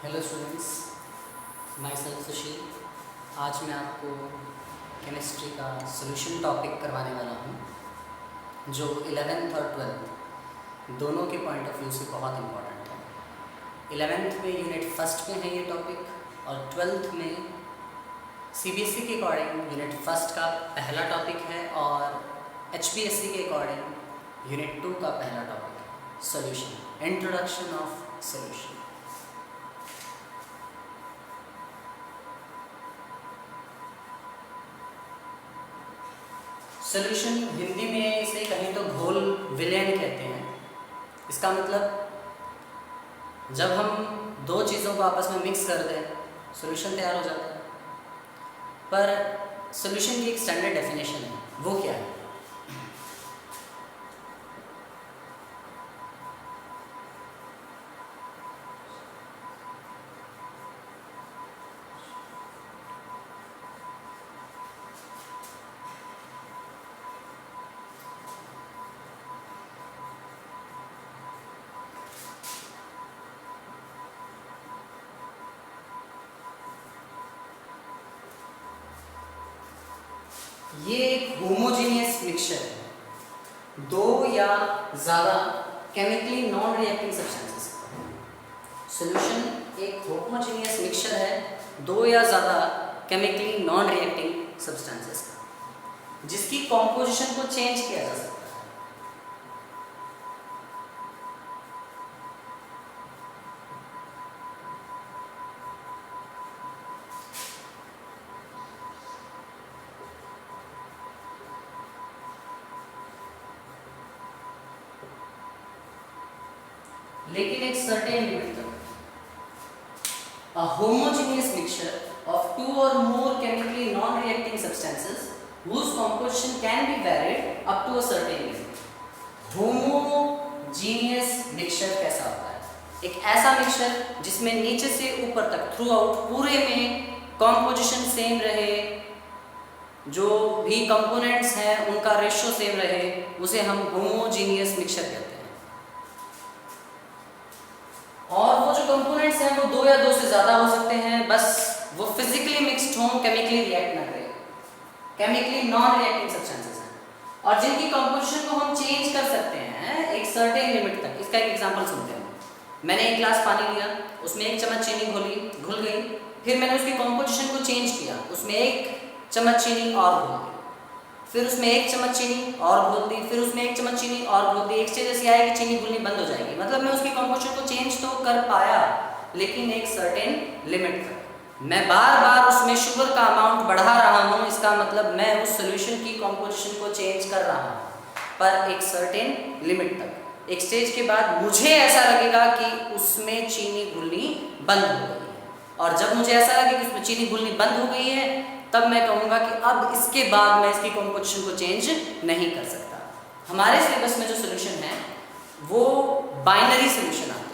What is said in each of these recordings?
Hello students, my self सुशील। आज मैं आपको केमिस्ट्री का सॉल्यूशन टॉपिक करवाने वाला हूँ जो 11th और 12th दोनों के पॉइंट ऑफ व्यू से बहुत इम्पोर्टेंट है। 11th में यूनिट फर्स्ट में है ये टॉपिक और 12th में सीबीएसई के अकॉर्डिंग यूनिट फर्स्ट का पहला टॉपिक है और एचपीएससी के अकॉर्डिंग यूनिट 2 का पहला टॉपिक है, solution, introduction of solution. Solution Hindi में इसे कहें तो घोल विलयन कहते हैं। इसका मतलब जब हम दो चीज़ों को आपस में मिक्स कर दें सॉल्यूशन तैयार हो जाता है। पर सॉल्यूशन की एक स्टैंडर्ड डेफिनेशन है, वो क्या है? ये एक होमोजीनियस मिक्सचर है, दो या ज़्यादा chemically non reacting substances. Solution एक होमोजीनियस मिक्सचर है, दो या ज़्यादा केमिकली नॉन रिएक्टिंग सब्सटेंसेस का, जिसकी कॉम्पोजिशन को चेंज किया जा सकता है। लेकिन एक सर्टेन लिमिट तक। A homogeneous mixture of two or more chemically non-reacting substances whose composition can be varied up to a certain limit. Homogeneous mixture कैसा होता है? एक ऐसा मिक्सचर जिसमें नीचे से ऊपर तक थ्रू आउट पूरे में कॉम्पोजिशन सेम रहे, जो भी कंपोनेंट्स हैं उनका रेशियो सेम रहे, उसे हम होमोजीनियस मिक्सचर कहते हैं। और वो जो कंपोनेंट्स हैं वो दो या दो से ज़्यादा हो सकते हैं, बस वो फिजिकली मिक्स्ड हों, केमिकली रिएक्ट ना करें, केमिकली नॉन रिएक्टिंग सब्सटेंसेस हैं और जिनकी कंपोजिशन को हम चेंज कर सकते हैं एक सर्टेन लिमिट तक। इसका एक एग्जांपल सुनते हैं। मैंने एक गिलास पानी लिया, उसमें एक चम्मच चीनी घुल गई, फिर मैंने उसकी कंपोजिशन को चेंज किया, उसमें एक चम्मच चीनी और घोल दी, फिर उसमें एक चम्मच चीनी और घोल दी, फिर उसमें एक चम्मच चीनी और घोल दी। एक स्टेज ऐसी आएगी कि चीनी घुलनी बंद हो जाएगी, मतलब मैं उसकी कंपोजिशन को चेंज तो कर पाया लेकिन एक सर्टेन लिमिट तक। मैं बार बार उसमें शुगर का अमाउंट बढ़ा रहा हूँ, इसका मतलब मैं उस सोल्यूशन की कंपोजिशन को चेंज कर रहा हूँ पर एक सर्टेन लिमिट तक। एक स्टेज के बाद मुझे ऐसा लगेगा कि उसमें चीनी घुलनी बंद हो गई है और जब मुझे ऐसा लगे कि उसमें चीनी घुलनी बंद हो गई है तब मैं कहूँगा कि अब इसके बाद मैं इसकी कंपोजिशन को चेंज नहीं कर सकता। हमारे सिलेबस में जो सॉल्यूशन है वो बाइनरी सॉल्यूशन आते हैं।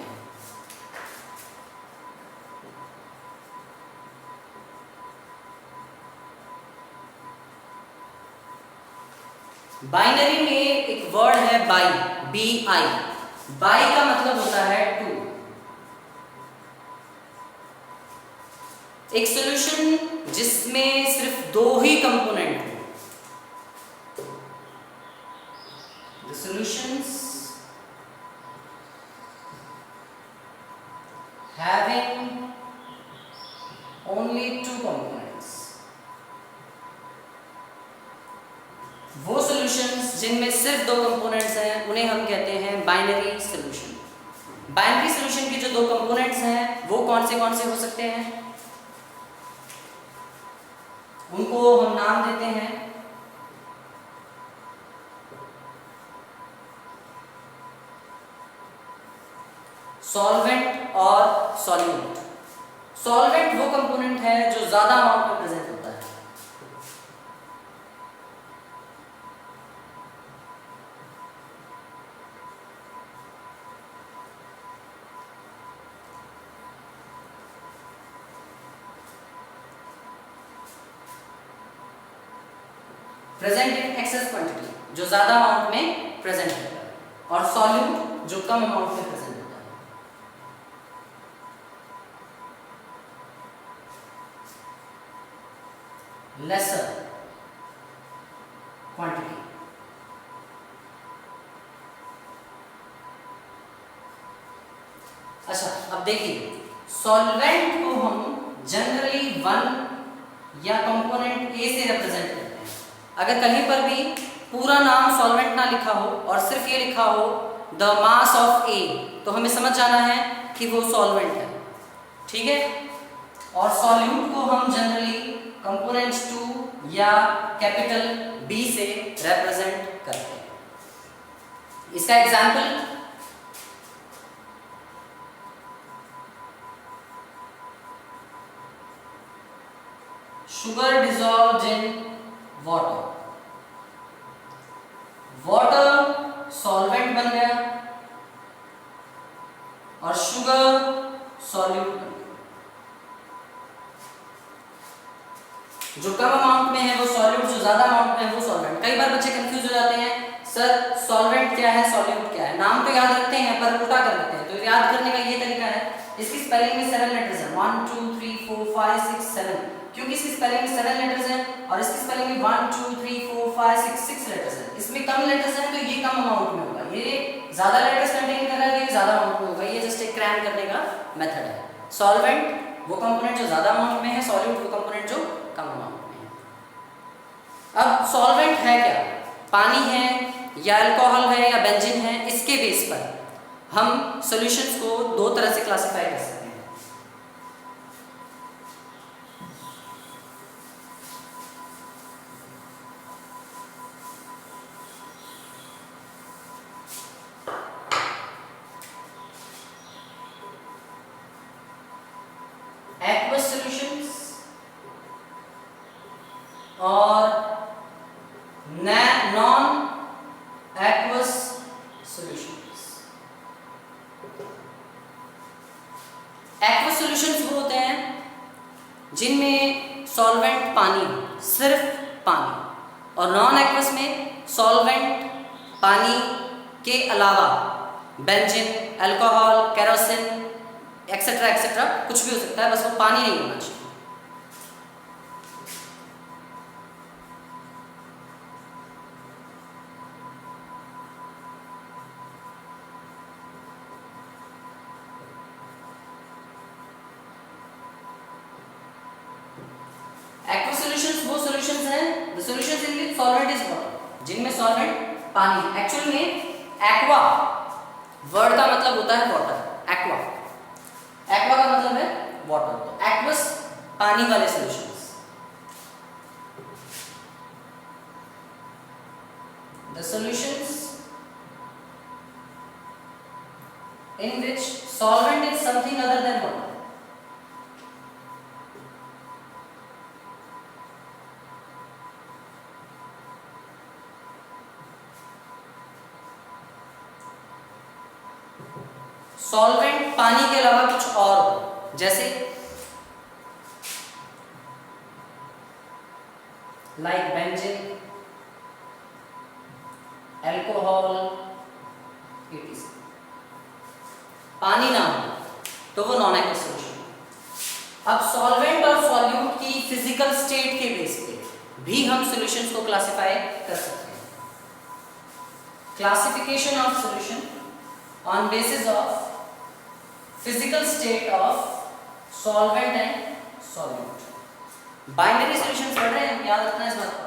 बाइनरी में एक वर्ड है बाई, BI। बाई का मतलब होता है टू। एक सॉल्यूशन जिसमें सिर्फ दो ही कंपोनेंट हो। The solutions having only two components, वो सॉल्यूशंस जिनमें सिर्फ दो कंपोनेंट्स हैं उन्हें हम कहते हैं बाइनरी सॉल्यूशन। बाइनरी सॉल्यूशन के जो दो कंपोनेंट्स हैं वो कौन से हो सकते हैं? उनको हम नाम देते हैं सॉल्वेंट और सॉल्यूट। सॉल्वेंट वो कंपोनेंट है जो ज्यादा अमाउंट में प्रेजेंट होता है। प्रेजेंट इन एक्सेस क्वांटिटी, जो ज्यादा अमाउंट में प्रेजेंट होता है, और सॉल्यूट जो कम अमाउंट में प्रेजेंट होता है। lesser quantity. अच्छा, अब देखिए सॉल्वेंट को हम जनरली 1 या कंपोनेंट ए से रिप्रेजेंट करते हैं। अगर कहीं पर भी पूरा नाम सॉल्वेंट ना लिखा हो और सिर्फ ये लिखा हो द मास ऑफ ए, तो हमें समझ जाना है कि वो सॉल्वेंट है। ठीक है, और सॉल्यूट को हम जनरली कंपोनेंट्स 2 या कैपिटल बी से रिप्रेजेंट करते हैं। इसका example sugar dissolved in water, water solvent बन गया और sugar solute बन गया। जो कम अमाउंट में है वो सॉल्यूट, जो ज्यादा अमाउंट में है वो सॉल्वेंट। कई बार बच्चे कंफ्यूज हो जाते हैं, सर सॉल्वेंट क्या है, सॉल्यूट क्या है। नाम तो याद रखते हैं पर उल्टा कर लेते हैं। तो याद करने का ये तरीका है, इसकी स्पेलिंग में 7 लेटर्स हैं, 1 2 3 4 5 6 7, क्योंकि इसकी स्पेलिंग में 7 लेटर्स हैं और इसकी स्पेलिंग में 1 2 3 4 5 6 लेटर्स हैं। इसमें कम लेटर्स हैं तो ये कम अमाउंट में होगा, ये ज्यादा लेटर्स कंटेन कर रहा है, ये ज्यादा अमाउंट में होगा। ये जस्ट एक क्रैम करने का मेथड है। सॉल्वेंट वो कंपोनेंट जो ज्यादा अमाउंट में है, सॉल्यूट वो कंपोनेंट जो कम अमाउंट में है। अब सॉल्वेंट है क्या, पानी है या अल्कोहल है या बेंजीन है, इसके बेस पर हम सॉल्यूशंस को 2 तरह से क्लासिफाई कर सकते हैं। एक्वस सॉल्यूशंस और non aqueous solutions. Aqueous solutions वो होते हैं जिनमें सॉल्वेंट पानी, सिर्फ पानी, और नॉन एक्वस में सॉल्वेंट पानी के अलावा benzene, alcohol, kerosene etcetera etcetera कुछ भी हो सकता है, बस वो पानी नहीं होना चाहिए। एक्वस सॉल्यूशंस वो सॉल्यूशंस हैं, the solutions in which solvent is water, जिनमें सॉल्वेंट पानी है। एक्चुअल में एक्वा वर्ड का मतलब होता है वाटर, एक्वा, एक्वा का मतलब है वाटर। तो एक्वस पानी वाले solutions, the solutions in which solvent is something other than water. Solvent पानी के अलावा कुछ और हो, जैसे लाइक बेंजीन, अल्कोहल, etc. पानी ना हो तो वो नॉन एक्वस सॉल्यूशन। अब सॉल्वेंट और सॉल्यूट की फिजिकल स्टेट के बेस पे भी हम सॉल्यूशंस को क्लासिफाई कर सकते हैं। Classification of solution on basis of physical state of solvent and solute। Binary solutions पढ़ रहे हैं, याद रखना है इस बात को।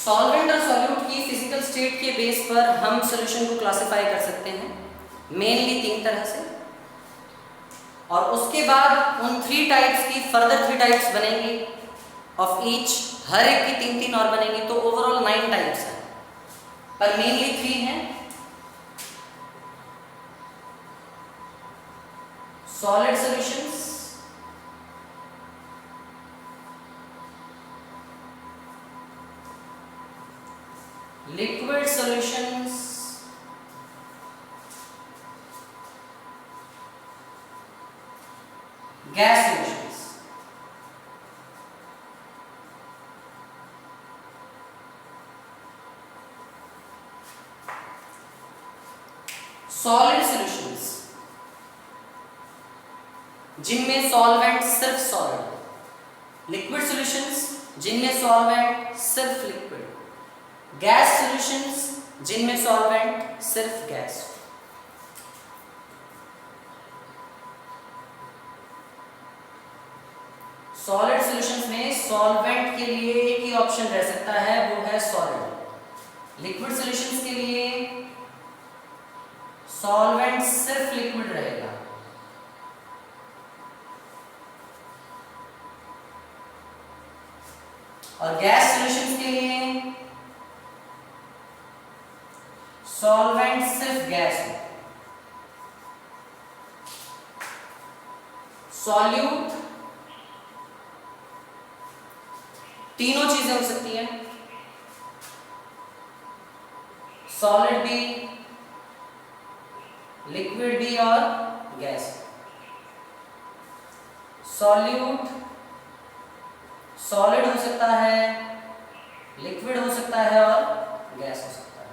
सॉल्वेंट और सॉल्यूट की फिजिकल स्टेट के बेस पर हम सॉल्यूशन को क्लासिफाई कर सकते हैं मेनली 3 तरह से, और उसके बाद उन 3 टाइप्स की फर्दर 3 टाइप्स बनेंगे ऑफ ईच, हर एक की 3-3 और बनेंगे, तो ओवरऑल 9 टाइप्स हैं, पर मेनली 3 हैं। Solid solutions, solutions, gas solutions. Solid solutions जिनमें सॉल्वेंट सिर्फ सॉलिड, लिक्विड सॉल्यूशंस जिनमें सॉल्वेंट सिर्फ लिक्विड, गैस सॉल्यूशंस जिनमें सॉल्वेंट सिर्फ गैस। सॉलिड सॉल्यूशंस में सॉल्वेंट के लिए एक ही ऑप्शन रह सकता है, वो है सॉलिड। लिक्विड सॉल्यूशंस के लिए सॉल्वेंट सिर्फ लिक्विड रहेगा। और गैस सॉल्यूशंस के लिए सॉल्वेंट सिर्फ गैस है। सॉल्यूट तीनों चीजें हो सकती हैं, सॉलिड भी, लिक्विड भी और गैस। सॉल्यूट सॉलिड हो सकता है, लिक्विड हो सकता है और गैस हो सकता है।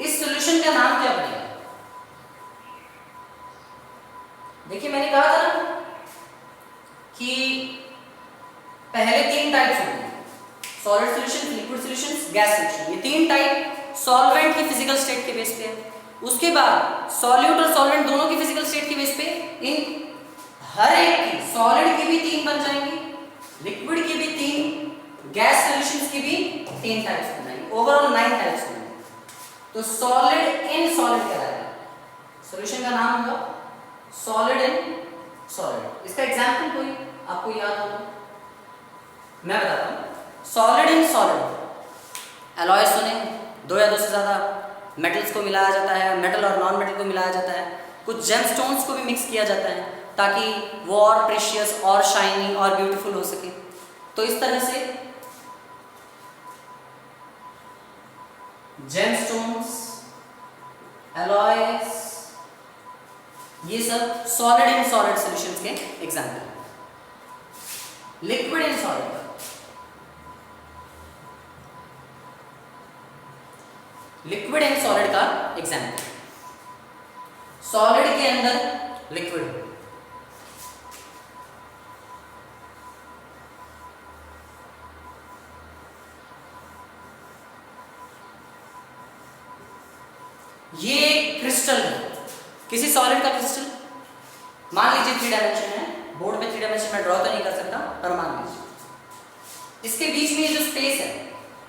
इस सॉल्यूशन का नाम क्या बनेगा? देखिए मैंने कहा था ना कि पहले तीन टाइप्स होंगे, solid solution, liquid solutions, gas solution. ये तीन टाइप सॉल्वेंट की फिजिकल स्टेट के बेस पे है। उसके बाद सॉल्यूट और सॉल्वेंट दोनों की फिजिकल स्टेट के बेस पे इन हर एक की, सॉलिड की भी तीन बन जाएंगी, लिक्विड की भी तीन, गैस सॉल्यूशंस की भी तीन टाइप्स बन जाएंगी, ओवरऑल 9 टाइप्स बनेंगे। तो सॉलिड इन सॉलिड कहलाएगा, सॉल्यूशन का नाम होगा सॉलिड इन सॉलिड। इसका एग्जांपल कोई आपको याद हो तो मैं बताता हूँ। सॉलिड इन सॉलिड एलॉय सुने, दो या दो से ज़्यादा मेटल्स को मिलाया जाता है, मेटल और नॉन मेटल को मिलाया जाता है, कुछ जेमस्टोन्स को भी मिक्स किया जाता है ताकि वो और प्रेशियस और शाइनी और ब्यूटीफुल हो सके। तो इस तरह से जेमस्टोन्स, एलॉयस, ये सब सॉलिड इन सॉलिड सॉल्यूशंस के example. Liquid in solid, liquid in solid का एग्जांपल, सॉलिड के अंदर लिक्विड, ये क्रिस्टल है, किसी सॉलिड का क्रिस्टल मान लीजिए 3 डायमेंशन है, बोर्ड पे 3 डायमेंशन में ड्रॉ तो नहीं कर सकता पर मान लीजिए इसके बीच में जो स्पेस है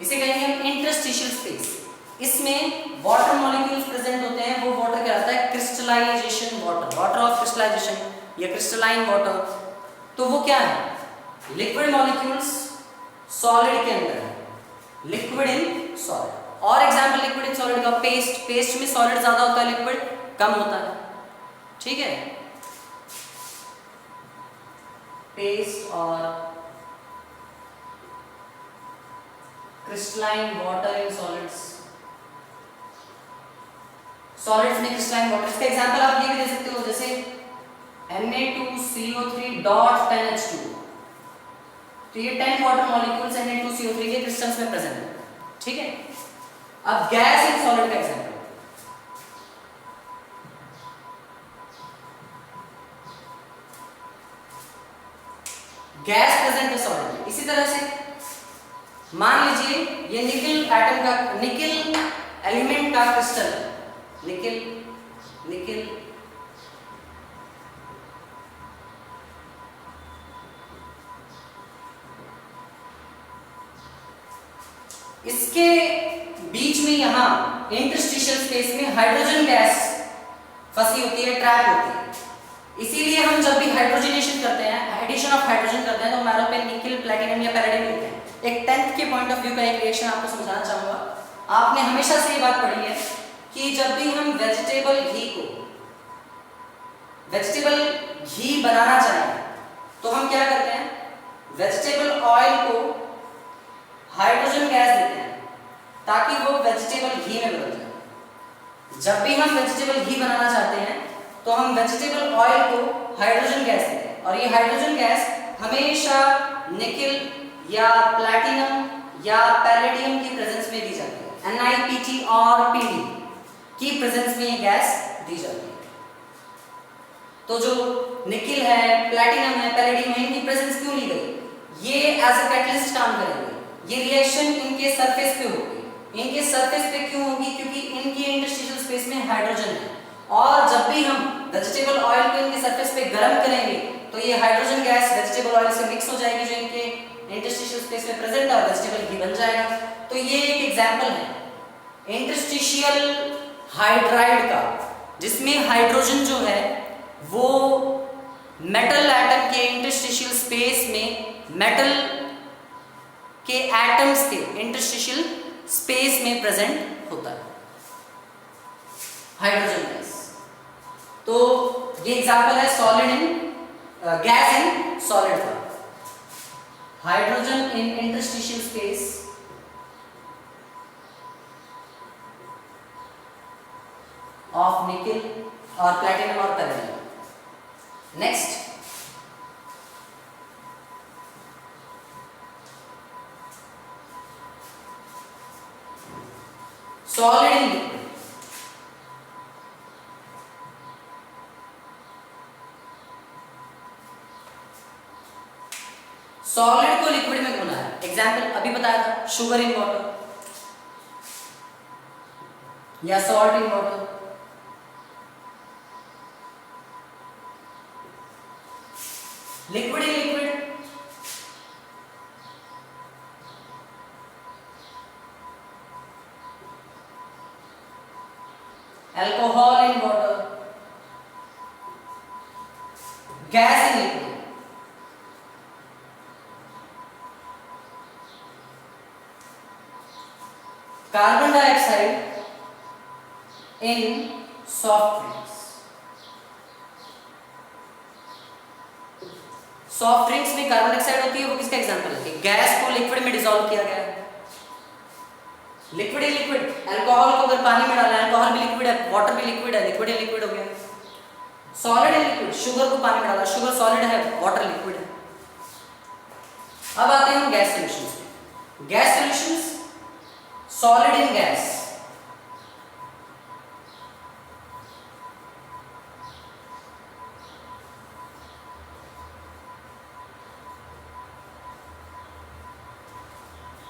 इसे कहेंगे हम इंटरस्टिशियल स्पेस। इसमें वाटर मॉलिक्यूल्स प्रेजेंट होते हैं, वो वाटर कहलाता है crystallisation water, water of crystallisation या क्रिस्टलाइन वाटर। तो वो क्या है? लिक्विड मॉलिक्यूल्स सॉलिड के अंदर है, लिक्विड इन सॉलिड। और एग्जांपल लिक्विड इन सॉलिड का पेस्ट, पेस्ट में सॉलिड ज्यादा होता है, लिक्विड कम होता है, ठीक है। पेस्ट और crystalline water in solids, solids में क्रिस्टलाइन वाटर। इसका एग्जांपल आप ये भी दे सकते हो, जैसे Na2CO3 डॉट 10H2, तो ये 10 वाटर मॉलिक्यूल्स Na2CO3 के क्रिस्टल्स में प्रेजेंट है, ठीक है। अब गैस इन सॉलिड का एग्जांपल, गैस प्रेजेंट है सॉलिड में। इसी तरह से मान लीजिए ये निकल एटम का, निकल एलिमेंट का क्रिस्टल है, निकल, निकल इसके बीच में यहां इंटरस्टिशियल स्पेस में हाइड्रोजन गैस फंसी होती है, ट्रैप होती है। इसीलिए हम जब भी हाइड्रोजनेशन करते हैं, एडिशन ऑफ हाइड्रोजन करते हैं, तो हमारे पे निकल, प्लैटिनम या पैराडाइम मिलते हैं। एक 10th के पॉइंट ऑफ व्यू का एक रिएक्शन आपको समझाना चाहूंगा। आपने हमेशा से ये बात पढ़ी है कि जब भी हम वेजिटेबल घी को वेजिटेबल घी बनाना चाहें तो हम क्या करते हैं, वेजिटेबल ऑयल को हाइड्रोजन गैस देते हैं ताकि वो वेजिटेबल घी में बदल जाए। जब भी हम वेजिटेबल घी बनाना चाहते हैं तो हम वेजिटेबल ऑयल को हाइड्रोजन गैस देते हैं, और ये हाइड्रोजन गैस हमेशा निकेल या प्लैटिनम या पैलेडियम की प्रेजेंस में दी जाती है। NiPt और Pd की प्रेजेंस में ये गैस दी जाती है। तो जो निकेल है, प्लैटिनम है, पैलेडियम है, इनकी प्रेजेंस क्यों ली गई? ये एज अ कैटलिस्ट काम करेंगे। ये रिएक्शन इनके सरफेस पे होगी। इनके सरफेस पे क्यों होगी? क्योंकि इनके इंटरस्टिशियल स्पेस में हाइड्रोजन है, और जब भी हम वेजिटेबल ऑयल को इनके सरफेस पे गर्म करेंगे तो ये हाइड्रोजन गैस वेजिटेबल ऑयल से मिक्स हो जाएगी जो इनके इंटरस्टिशियल स्पेस में प्रेजेंट है, और वेजिटेबल घी बन जाएगा। तो ये एक एग्जांपल है इंटरस्टिशियल हाइड्राइड का, जिसमें हाइड्रोजन जो है वो मेटल एटम के इंटरस्टिशियल स्पेस में, मेटल के एटम्स के इंटरस्टिशियल स्पेस में प्रेजेंट होता है हाइड्रोजन गैस। तो ये एग्जांपल है solid in gas in solid का, hydrogen in interstitial space of nickel और प्लैटिनम और palladium. Next, solid in liquid. Solid को लिक्विड में घोना है। एग्जाम्पल अभी बताया था, शुगर इन वाटर या salt in water. Liquid in liquid, alcohol in water, gas in liquid, carbon dioxide in soft drinks. Soft drinks में कार्बन डाइऑक्साइड होती है, वो किसका एग्जांपल है? गैस को लिक्विड में डिसॉल्व किया गया है। लिक्विड इन लिक्विड, अल्कोहल को अगर पानी में डाला, अल्कोहल भी लिक्विड है, वाटर भी लिक्विड है, लिक्विड इन लिक्विड हो गया। सॉलिड इन लिक्विड, शुगर को पानी में डाला, शुगर सॉलिड है, वाटर लिक्विड है। अब आते हैं हम गैस सॉल्यूशंस पे। Gas solutions, solid in gas,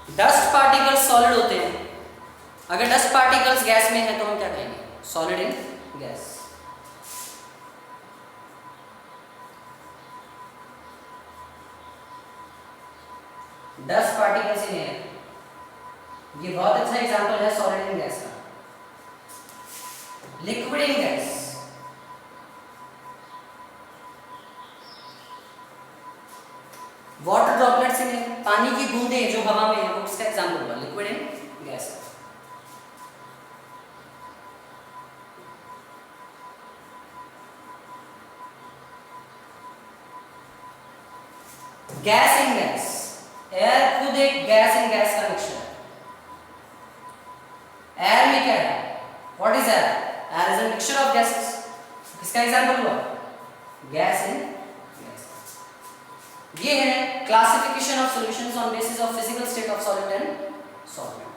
dust particles solid होते हैं। अगर डस्ट पार्टिकल्स गैस में है तो हम क्या कहेंगे? Solid in gas. Dust particles in air, ये बहुत अच्छा एग्जांपल है सॉलिड इन गैस का। Liquid in gas, water droplets in air, पानी की बूंदें जो हवा में है, वो इसका एग्जांपल हुआ liquid in gas. Gas in gas, air खुद एक गैस इन गैस का मिक्सचर है। एयर में क्या है? What is air? Air is a mixture of gases. किसका एग्जांपल हुआ? Gas in gas. ये है classification of solutions on basis of physical state of solid and solvent.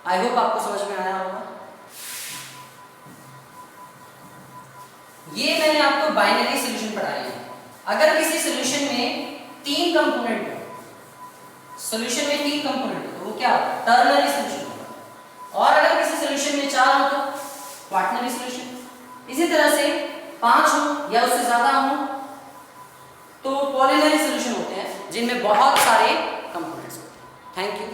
I hope आपको समझ में आया होगा। ये मैंने आपको बाइनरी सॉल्यूशन पढ़ाए हैं। अगर किसी सॉल्यूशन में 3 कंपोनेंट हो, सॉल्यूशन में 3 कंपोनेंट हो तो वो क्या होगा? टर्नरी सॉल्यूशन होगा। और अगर किसी सॉल्यूशन में 4 हो तो क्वाaternary सॉल्यूशन। इसी तरह से 5 हो या उससे ज्यादा हो तो पॉलिनरी सॉल्यूशन होते हैं, जिनमें बहुत सारे कंपोनेंट्स होते हैं। Thank you.